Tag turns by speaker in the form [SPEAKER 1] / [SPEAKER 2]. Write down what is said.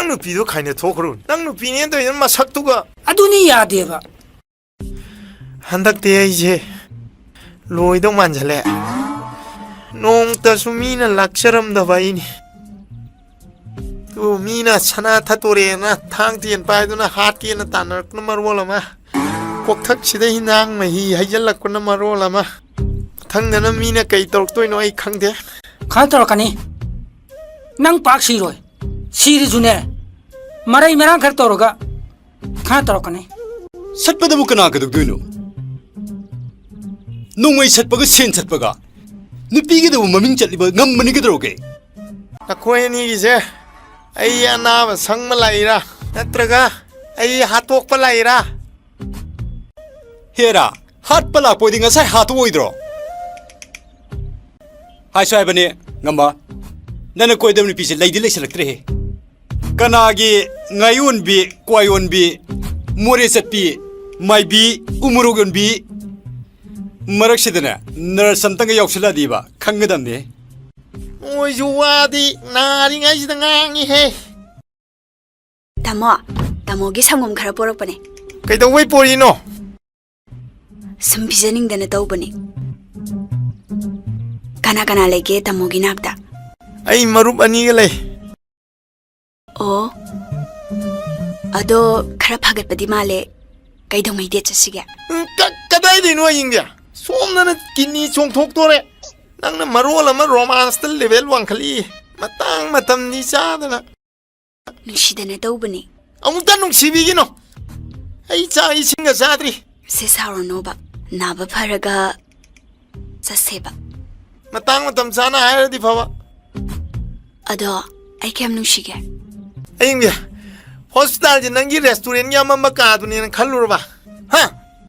[SPEAKER 1] ꯅꯨꯄꯤꯗꯣ ꯈꯥꯏꯅ ꯊꯣꯛꯈ꯭ꯔꯣ ꯅꯪ ꯅꯨꯄꯤꯅꯦ ꯇꯧꯏꯅ ꯃꯁꯛꯇꯨꯒ
[SPEAKER 2] ꯑꯗꯨꯅꯤ ꯌꯥꯗꯦꯕ
[SPEAKER 1] ꯍꯟꯗꯛꯇꯤ ꯑꯩꯁꯦ ꯂꯣꯏꯗꯧ ꯃꯥꯟꯖꯜꯂꯦ ꯅꯣꯡꯇꯁꯨ ꯃꯤꯅ ꯂꯥꯛꯆꯔꯝꯗꯕ ꯑꯩꯅꯤ ꯇꯨ ꯃꯤꯅ ꯁꯅꯥ ꯊꯠꯇꯣꯔꯦꯅ ꯊꯥꯡ ꯇꯦꯟ ꯄꯥꯏꯗꯨꯅ ꯍꯥꯠꯀꯦꯅ ꯇꯥꯟꯅꯔꯛꯄꯅ ꯃꯔꯣꯜ ꯑꯃ ꯀꯣꯛꯊꯛꯁꯤꯗ ꯍꯤꯟꯖꯥꯡ ꯃꯍꯤ ꯍꯩꯖꯤꯜꯂꯛꯄꯅ ꯃꯔꯣꯜ ꯑꯃ ꯃꯊꯪꯗꯅ ꯃꯤꯅ ꯀꯩ ꯇꯧꯔꯛꯇꯣꯏꯅꯣ ꯑꯩ ꯈꯪꯗꯦ
[SPEAKER 2] ꯈꯔ ꯇꯧꯔꯛꯀꯅꯤ ꯅꯪ ꯄꯥꯛ ꯁꯤꯔꯣꯏ ꯁꯤꯔꯤꯖꯨꯅꯦ ꯃꯔꯩ ꯃꯔꯥꯡ ꯈꯔ ꯇꯧꯔꯒ ꯈꯔ ꯇꯧꯔꯛꯀꯅꯤ
[SPEAKER 3] ꯁꯠꯄꯗꯕꯨ ꯀꯅꯥ ꯀꯩꯗꯧꯗꯣꯏꯅꯣ ꯅꯣꯡꯃꯩ ꯁꯠꯄꯒ ꯁꯦꯟ ꯁꯠꯄꯒ ꯅꯨꯄꯤꯒꯤꯗꯕꯨ ꯃꯃꯤꯡ ꯆꯠꯂꯤꯕ ꯉꯝꯕꯅꯤ ꯀꯩꯗꯧꯔꯒꯦ
[SPEAKER 1] ꯑꯩꯈꯣꯏ ꯑꯅꯤꯒꯤꯁꯦ ꯑꯩ ꯑꯅꯥꯕ ꯁꯪꯕ ꯂꯥꯛꯏꯔꯥ ꯅꯠꯇ꯭ꯔꯒ ꯑꯩ ꯍꯥꯠꯇꯣꯛꯄ ꯂꯥꯛꯏꯔꯥ
[SPEAKER 3] ꯍꯦꯔꯥ ꯍꯥꯠꯄ ꯂꯥꯛꯄꯣꯏꯗꯤ ꯉꯁꯥꯏ ꯍꯥꯠꯇꯣꯛꯑꯣꯏꯗ꯭ꯔꯣ ꯍꯥꯏꯁꯨ ꯍꯥꯏꯕꯅꯦ ꯉꯝꯕ ꯅꯪꯅ ꯀꯣꯏꯗꯕ ꯅꯨꯄꯤꯁꯦ ꯂꯩꯗꯤ ꯂꯩꯁꯜꯂꯛꯇ꯭ꯔꯦꯍꯦ ꯀꯅꯥꯒꯤ ꯉꯥꯌꯣꯟꯕꯤ ꯀ꯭ꯋꯥꯌꯣꯟꯕꯤ ꯃꯣꯔꯦ ꯆꯠꯄꯤ ꯃꯥꯏꯕꯤ ꯎꯃꯣꯔꯣꯛ ꯌꯣꯟꯕꯤ ꯃꯔꯛꯁꯤꯗꯅꯦ ꯅꯔꯁ ꯑꯝꯇꯪꯒ ꯌꯥꯎꯁꯜꯂꯛꯑꯗꯤꯕ ꯈꯪꯒꯗꯕꯅꯦ
[SPEAKER 1] ꯃꯣꯏꯁꯨ ꯋꯥꯗꯤ ꯅꯥꯔꯤꯉꯩꯁꯤꯗ ꯉꯥꯡꯉꯤꯍꯦ
[SPEAKER 4] ꯇꯥꯃꯣꯒꯤ ꯁꯪꯒꯣꯝ ꯈꯔ ꯄꯣꯔꯛꯄꯅꯦ
[SPEAKER 1] ꯀꯩꯗꯧꯕꯩ ꯄꯣꯔꯤꯅꯣ
[SPEAKER 4] ꯁꯨꯝ ꯄꯤꯖꯅꯤꯡꯗꯅ ꯇꯧꯕꯅꯦ ꯀꯅꯥ ꯀꯅꯥ ꯂꯩꯒꯦ ꯇꯥꯃꯣꯒꯤ ꯅꯥꯛꯇ
[SPEAKER 1] ꯑꯩ ꯃꯔꯨꯞ ꯑꯅꯤꯒ ꯂꯩ
[SPEAKER 4] ꯑꯣ ꯑꯗꯣ ꯈꯔ ꯐꯒꯠꯄꯗꯤ ꯃꯥꯜꯂꯦ ꯀꯩꯗꯧꯉꯩ ꯗꯦꯠ ꯆꯠꯁꯤꯒꯦ
[SPEAKER 1] ꯀꯗꯥꯏꯗꯩꯅꯣ ꯑꯌꯤꯡꯗꯤ ꯁꯣꯝꯗꯅ ꯀꯤꯗꯅꯤ ꯆꯣꯡꯊꯣꯛꯇꯣꯔꯦ ꯅꯪꯅ ꯃꯔꯣꯜ ꯑꯃ ꯔꯣꯃꯥꯟꯁꯇ ꯂꯦꯚꯦꯜ ꯋꯥꯡꯈꯠꯂꯤ ꯃꯇꯥꯡ ꯃꯇꯝꯗꯤ ꯆꯥꯗꯅ
[SPEAKER 4] ꯅꯨꯡꯁꯤꯗꯅ ꯇꯧꯕꯅꯦ
[SPEAKER 1] ꯑꯃꯨꯛꯇ ꯅꯨꯡꯁꯤꯕꯤꯒꯤꯅꯣ ꯑꯩ ꯆꯥꯛ ꯏꯁꯤꯡꯒ ꯆꯥꯗ꯭ꯔꯤ
[SPEAKER 4] ꯁꯦ ꯁꯥꯎꯔꯅꯣꯕ ꯅꯥꯕ ꯐꯔꯒ ꯆꯠꯁꯦꯕ
[SPEAKER 1] ꯃꯇꯥꯡ ꯃꯇꯝ ꯆꯥꯅ ꯍꯥꯏꯔꯗꯤ ꯐꯕ
[SPEAKER 4] ꯑꯗꯣ ꯑꯩ ꯀꯌꯥꯝ ꯅꯨꯡꯁꯤꯒꯦ
[SPEAKER 1] ꯑꯌꯤꯡꯗꯤ ꯍꯣꯁꯄꯤꯇꯥꯜꯁꯦ ꯅꯪꯒꯤ ꯔꯦꯁꯇꯨꯔꯦꯟꯒꯤ ꯑꯃꯝꯕ ꯀꯥꯗꯨꯅꯦꯅ ꯈꯜꯂꯨꯔꯕ ꯍꯥ